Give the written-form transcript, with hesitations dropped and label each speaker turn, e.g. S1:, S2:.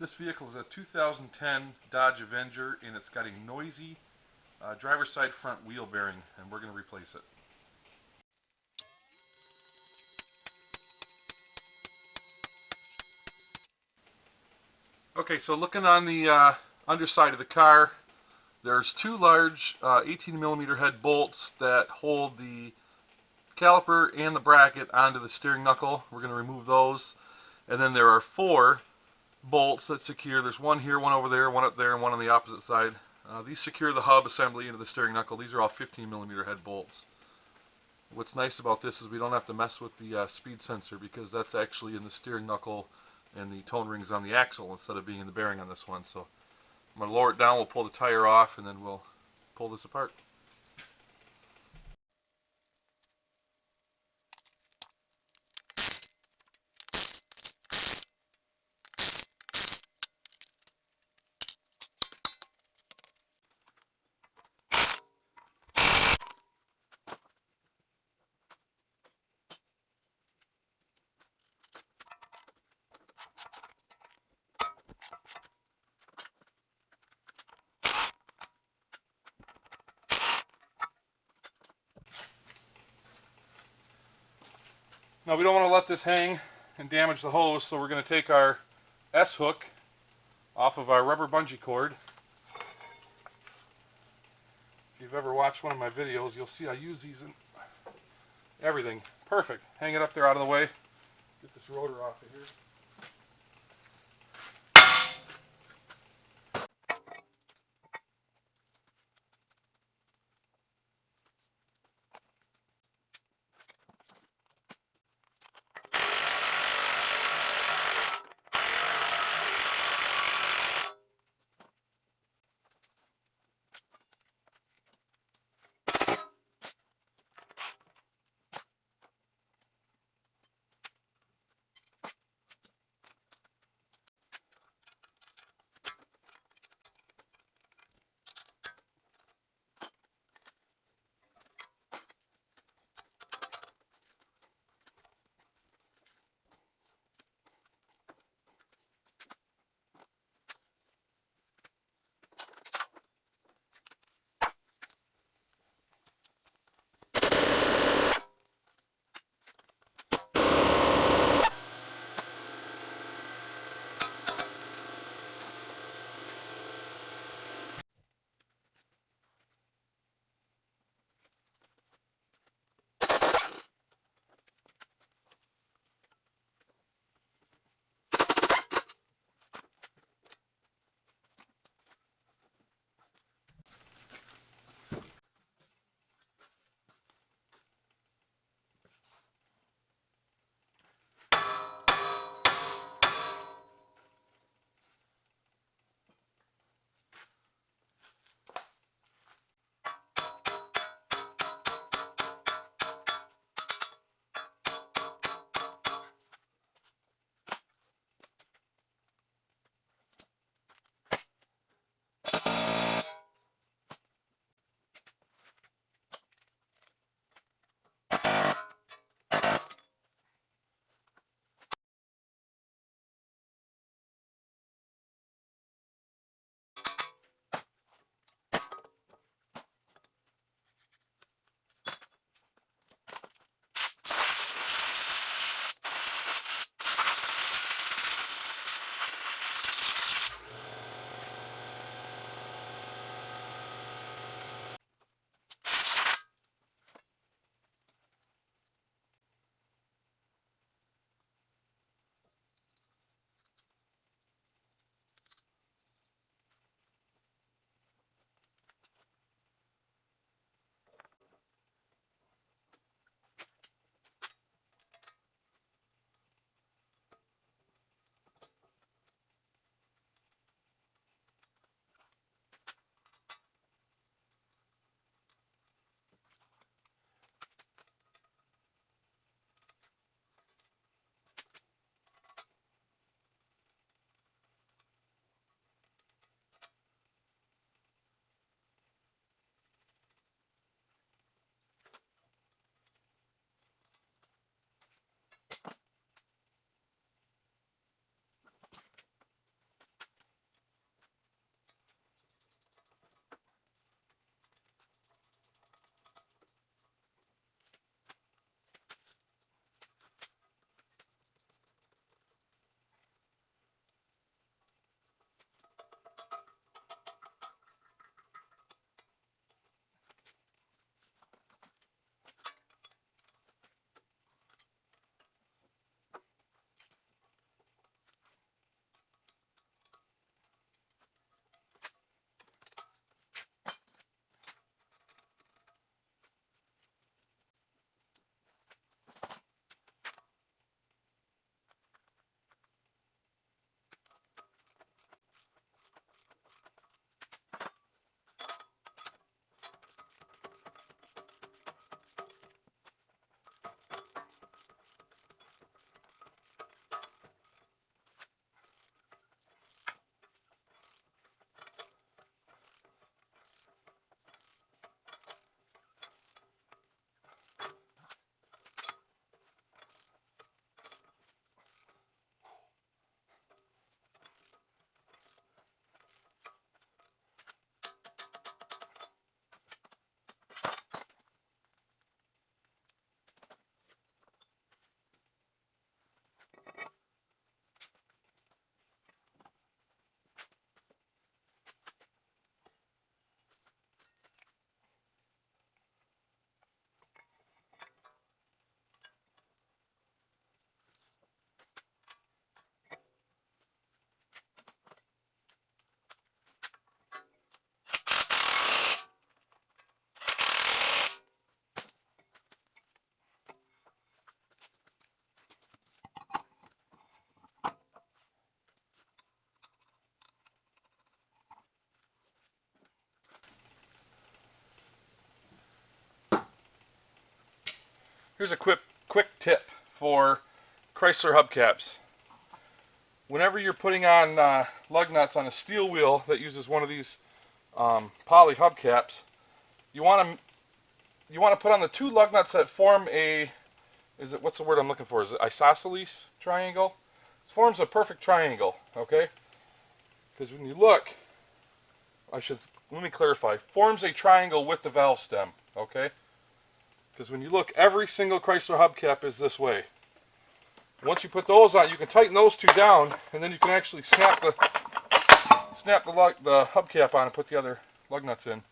S1: This vehicle is a 2010 Dodge Avenger, and it's got a noisy driver's side front wheel bearing, and we're going to replace it. Okay, so looking on the underside of the car, there's two large 18 millimeter head bolts that hold the caliper and the bracket onto the steering knuckle. We're going to remove those. And then there are four bolts that secure. There's one here, one over there, one up there, and one on the opposite side. These secure the hub assembly into the steering knuckle. These are all 15 millimeter head bolts. What's nice about this is we don't have to mess with the speed sensor, because that's actually in the steering knuckle and the tone rings on the axle instead of being in the bearing on this one. So I'm going to lower it down, we'll pull the tire off, and then we'll pull this apart. Now we don't want to let this hang and damage the hose, so we're going to take our S-hook off of our rubber bungee cord. If you've ever watched one of my videos, you'll see I use these in everything. Perfect. Hang it up there out of the way. Get this rotor off of here. Here's a quick tip for Chrysler hubcaps. Whenever you're putting on lug nuts on a steel wheel that uses one of these poly hubcaps, you want to put on the two lug nuts that form a, what's the word I'm looking for? Is it isosceles triangle? It forms a perfect triangle, okay? Because when you look, let me clarify, forms a triangle with the valve stem, okay? Because when you look, every single Chrysler hubcap is this way. Once you put those on, you can tighten those two down, and then you can actually snap the hubcap on and put the other lug nuts in.